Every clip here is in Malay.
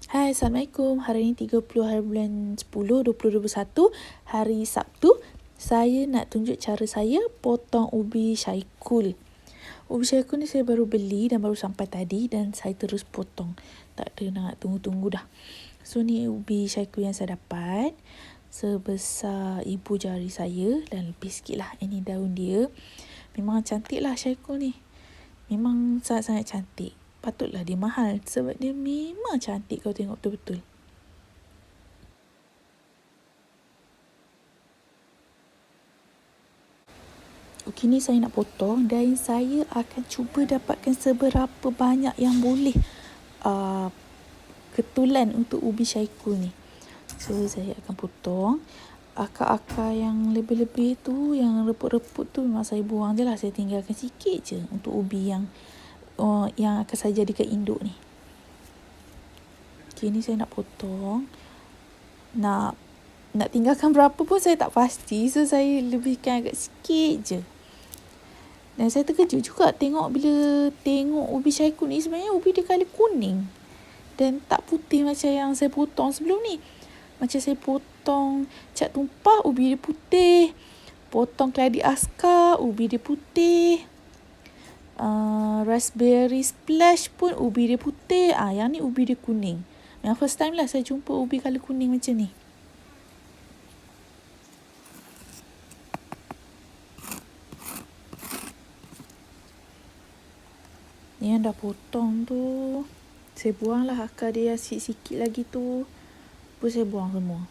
Hai, Assalamualaikum. Hari ini 30 hari bulan 10, 2021, hari Sabtu. Saya nak tunjuk cara saya potong ubi syaikul. Ubi syaikul ni saya baru beli dan baru sampai tadi dan saya terus potong. Tak ada nak tunggu-tunggu dah. So, ni ubi syaikul yang saya dapat. Sebesar ibu jari saya dan lebih sikit lah. Ini daun dia. Memang cantik lah syaikul ni. Memang sangat-sangat cantik. Patutlah dia mahal sebab dia memang cantik kalau tengok betul-betul. Okey, ni saya nak potong dan saya akan cuba dapatkan seberapa banyak yang boleh ketulan untuk ubi syaikul ni. So, saya akan potong. Akar-akar yang lebih-lebih tu, yang reput-reput tu memang saya buang je lah. Saya tinggalkan sikit je untuk ubi yang akan saya jadikan induk ni. Okay, ni saya nak potong. Nak tinggalkan berapa pun saya tak pasti. So, saya lebihkan agak sikit je. Dan saya terkejut juga bila tengok ubi syaikul ni. Sebenarnya ubi dia colour kuning. Dan tak putih macam yang saya potong sebelum ni. Macam saya potong cat tumpah, ubi dia putih. Potong keladi askar, ubi dia putih. Raspberry splash pun ubi dia putih. Yang ni ubi dia kuning. Yang first time lah saya jumpa ubi colour kuning macam ni. Ni yang dah potong tu, saya buang lah akar dia sikit-sikit lagi tu. Lepas saya buang semua.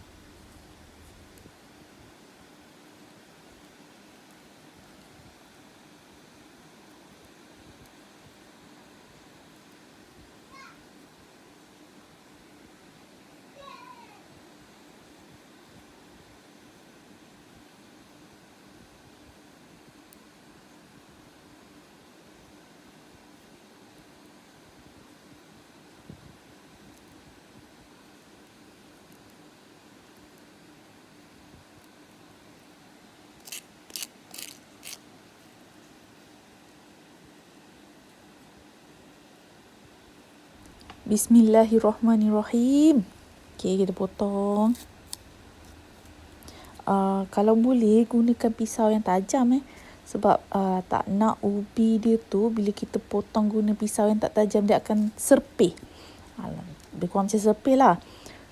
Bismillahirrahmanirrahim. Okay, kita potong. Kalau boleh gunakan pisau yang tajam sebab tak nak ubi dia tu bila kita potong guna pisau yang tak tajam dia akan serpih. Lebih kurang macam serpih lah.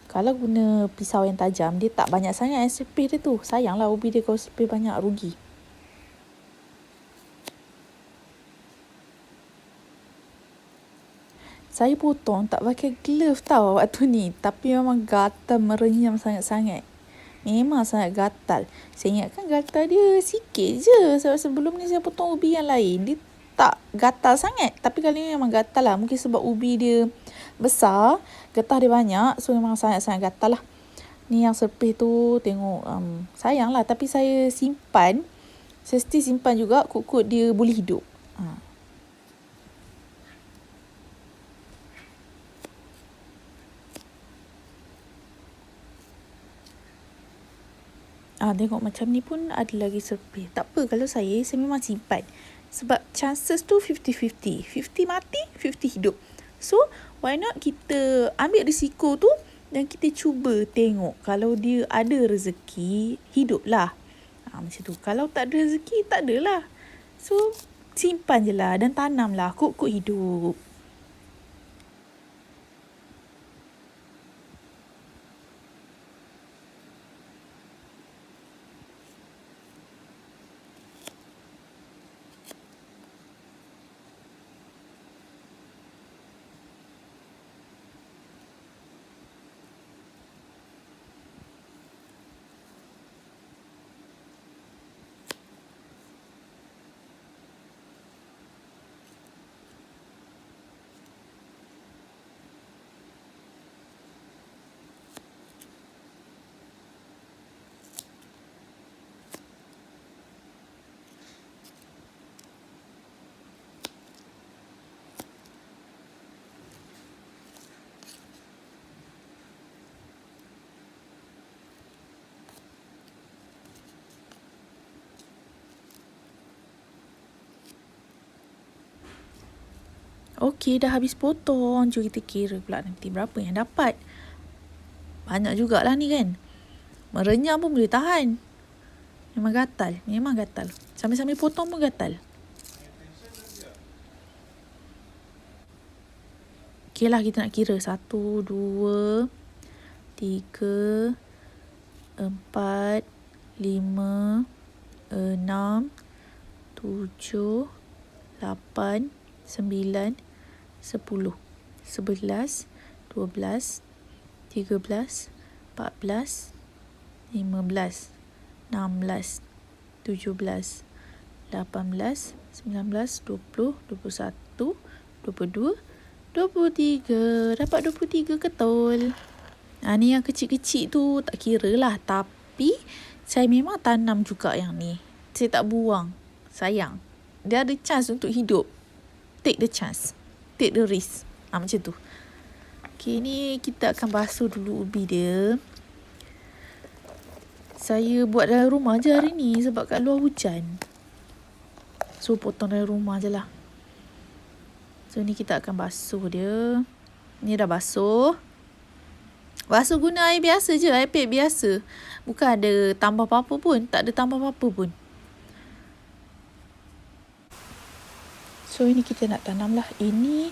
Kalau guna pisau yang tajam dia tak banyak sangat serpih dia tu. Sayanglah ubi dia kalau serpih banyak, rugi. Saya potong tak pakai glove tau waktu ni. Tapi memang gatal merenyam sangat-sangat. Memang sangat gatal. Saya ingatkan gatal dia sikit je. Sebab sebelum ni saya potong ubi yang lain. Dia tak gatal sangat. Tapi kali ni memang gatal lah. Mungkin sebab ubi dia besar. Getah dia banyak. So memang sangat-sangat gatal lah. Ni yang serpih tu tengok sayang lah. Tapi saya simpan. Saya still simpan juga. Kut-kut dia boleh hidup. Tengok macam ni pun ada lagi serpih. Tak apa, kalau saya memang simpan. Sebab chances tu 50-50. 50 mati, 50 hidup. So, why not kita ambil risiko tu dan kita cuba tengok. Kalau dia ada rezeki, hiduplah. Macam tu. Kalau tak ada rezeki, tak adalah. So, simpan je lah dan tanamlah. Kut-kut hidup. Okey, dah habis potong. Jom kita kira pula nanti berapa yang dapat. Banyak jugalah ni kan. Merenyam pun boleh tahan. Memang gatal. Memang gatal. Sambil-sambil potong pun gatal. Okey lah, kita nak kira. 1, 2, 3, 4, 5, 6, 7, 8, 9, 10, 11, 12, 13, 14, 15, 16, 17, 18, 19, 20, 21, 22, 23. Dapat 23 ketul. Ni yang kecil-kecil tu tak kira lah. Tapi saya memang tanam juga yang ni. Saya tak buang. Sayang. Dia ada chance untuk hidup. Take the chance. Take the risk. Macam tu. Okay, ni kita akan basuh dulu ubi dia. Saya buat dalam rumah je hari ni sebab kat luar hujan. So, potong dalam rumah je lah. So, ni kita akan basuh dia. Ni dah basuh. Basuh guna air biasa je. Air pet biasa. Bukan ada tambah apa-apa pun. Tak ada tambah apa-apa pun. So, ini kita nak tanam lah. Ini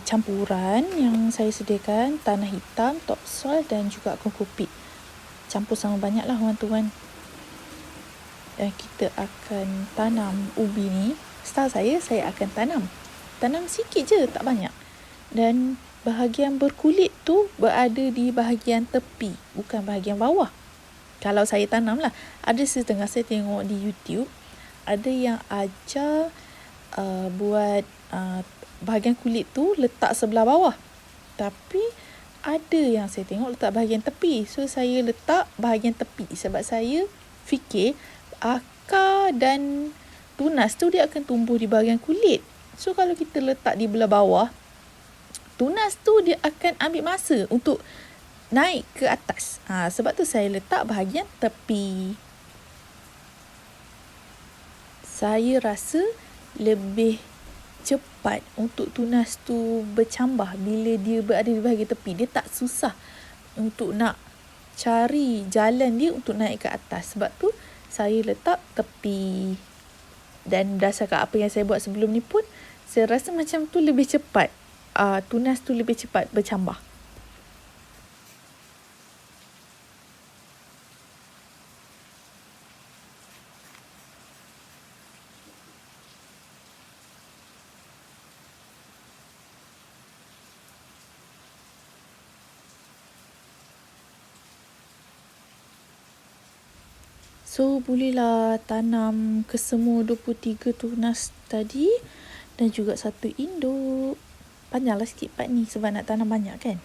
campuran yang saya sediakan. Tanah hitam, topsoil dan juga kokopit. Campur sama banyak lah tuan-tuan. Dan kita akan tanam ubi ni. Style saya akan tanam. Tanam sikit je, tak banyak. Dan bahagian berkulit tu berada di bahagian tepi, bukan bahagian bawah. Kalau saya tanam lah. Ada setengah saya tengok di YouTube. Ada yang ajar buat bahagian kulit tu letak sebelah bawah. Tapi ada yang saya tengok letak bahagian tepi. So, saya letak bahagian tepi. Sebab saya fikir akar dan tunas tu dia akan tumbuh di bahagian kulit. So, kalau kita letak di belah bawah, tunas tu dia akan ambil masa untuk naik ke atas. Sebab tu saya letak bahagian tepi. Saya rasa lebih cepat untuk tunas tu bercambah bila dia berada di bahagian tepi. Dia tak susah untuk nak cari jalan dia untuk naik ke atas. Sebab tu saya letak tepi. Dan berdasarkan apa yang saya buat sebelum ni pun, saya rasa macam tu lebih cepat. Tunas tu lebih cepat bercambah. So, bolehlah tanam kesemua 23 tunas tadi dan juga satu induk. Panjanglah sikit part ni sebab nak tanam banyak kan.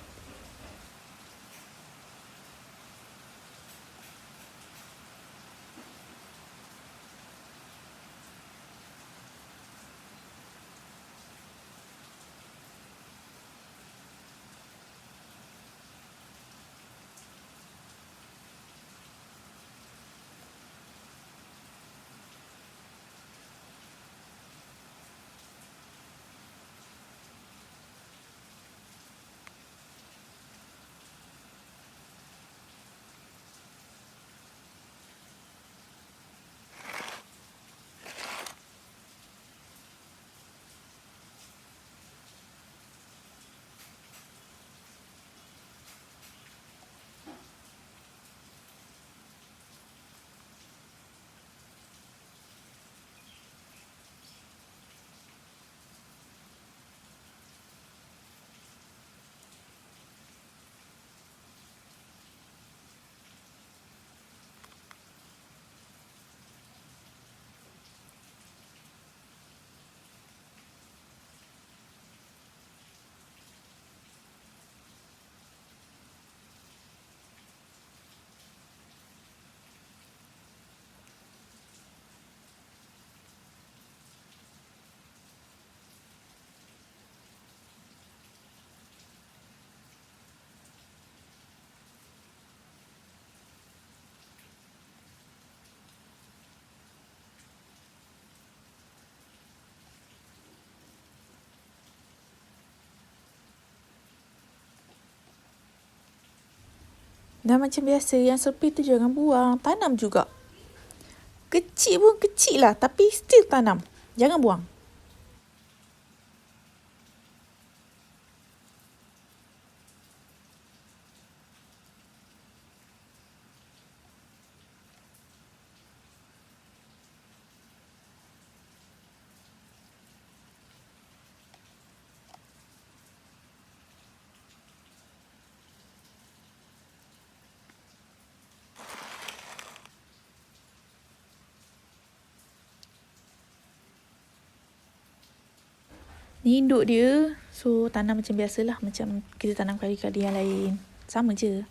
Dan macam biasa, yang sepit tu jangan buang. Tanam juga. Kecil pun kecil lah, tapi still tanam. Jangan buang. Ni induk dia. So, tanam macam biasalah. Macam kita tanam kali-kali yang lain. Sama je.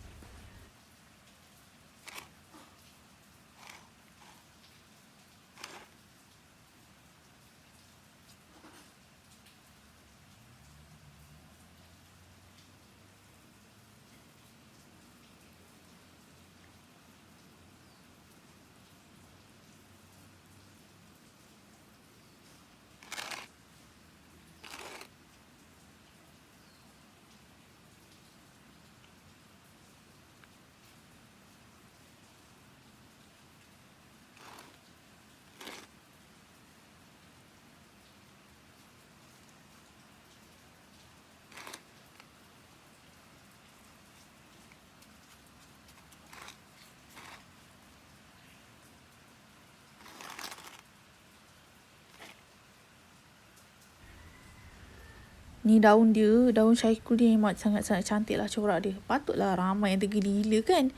Ni daun dia, daun syaikul dia memang sangat-sangat cantik lah corak dia. Patutlah ramai yang tergila-gila kan.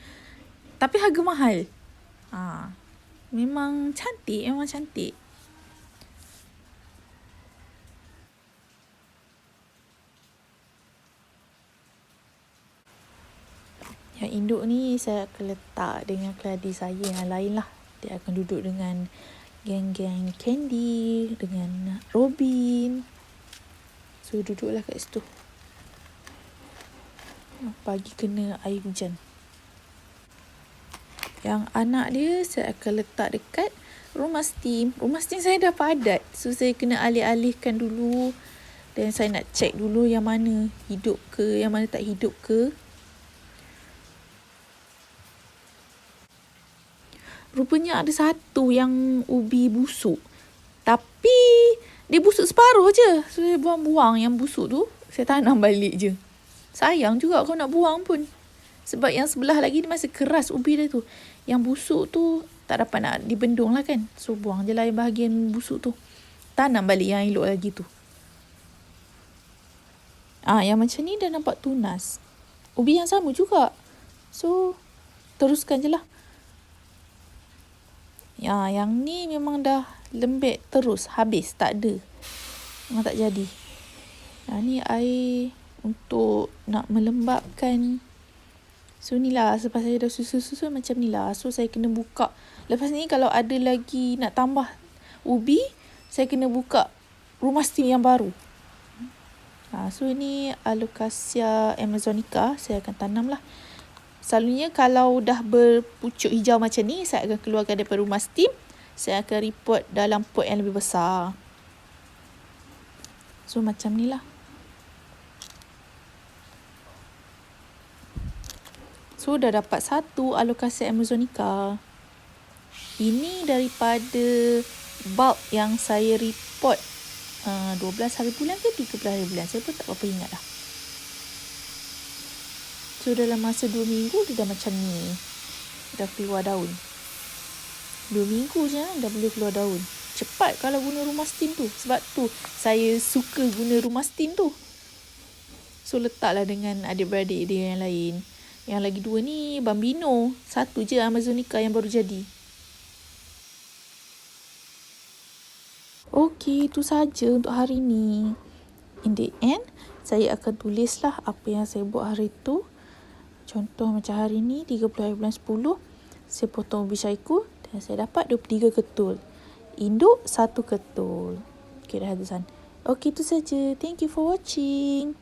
Tapi harga mahal. Memang cantik, memang cantik. Yang induk ni saya akan letak dengan keladi saya yang lain lah. Dia akan duduk dengan geng-geng Candy, dengan Robin. So, duduklah kat situ. Pagi kena air hujan. Yang anak dia, saya akan letak dekat rumah steam. Rumah steam saya dah padat. So, saya kena alih-alihkan dulu. Dan saya nak check dulu yang mana hidup ke, yang mana tak hidup ke. Rupanya ada satu yang ubi busuk. Tapi dia busuk separuh je. So, saya buang-buang yang busuk tu. Saya tanam balik je. Sayang juga kalau nak buang pun. Sebab yang sebelah lagi dia masih keras ubi dia tu. Yang busuk tu tak dapat nak dibendung lah kan. So, buang je lah yang bahagian busuk tu. Tanam balik yang elok lagi tu. Yang macam ni dah nampak tunas. Ubi yang sama juga. So, teruskan je lah. Yang ni memang dah lembek terus. Habis. Tak ada. Memang tak jadi. Ni air untuk nak melembapkan. So, ni lah. Sebab saya dah susun-susun macam ni lah. So, saya kena buka. Lepas ni kalau ada lagi nak tambah ubi, saya kena buka rumah steam yang baru. So, ni Alocasia amazonica. Saya akan tanam lah. Selalunya kalau dah berpucuk hijau macam ni, saya akan keluarkan daripada rumah steam. Saya akan repot dalam pot yang lebih besar. So, macam ni lah. So, dah dapat satu Alocasia amazonica. Ini daripada bulb yang saya repot 12 hari bulan ke 13 hari bulan. Saya pun tak berapa ingat lah. So, dalam masa 2 minggu, dia dah macam ni. Dah keluar daun. 2 minggu je dah boleh keluar daun. Cepat kalau guna rumah steam tu. Sebab tu, saya suka guna rumah steam tu. So, letaklah dengan adik-beradik dia yang lain. Yang lagi 2 ni, Bambino. 1 je Amazonica yang baru jadi. Okey, itu saja untuk hari ni. In the end, saya akan tulislah apa yang saya buat hari tu. Contoh macam hari ni, 30 hari bulan 10, saya potong ubi syaikul dan saya dapat 23 ketul. Induk 1 ketul. Okey, dah habis. Okey, itu saja. Thank you for watching.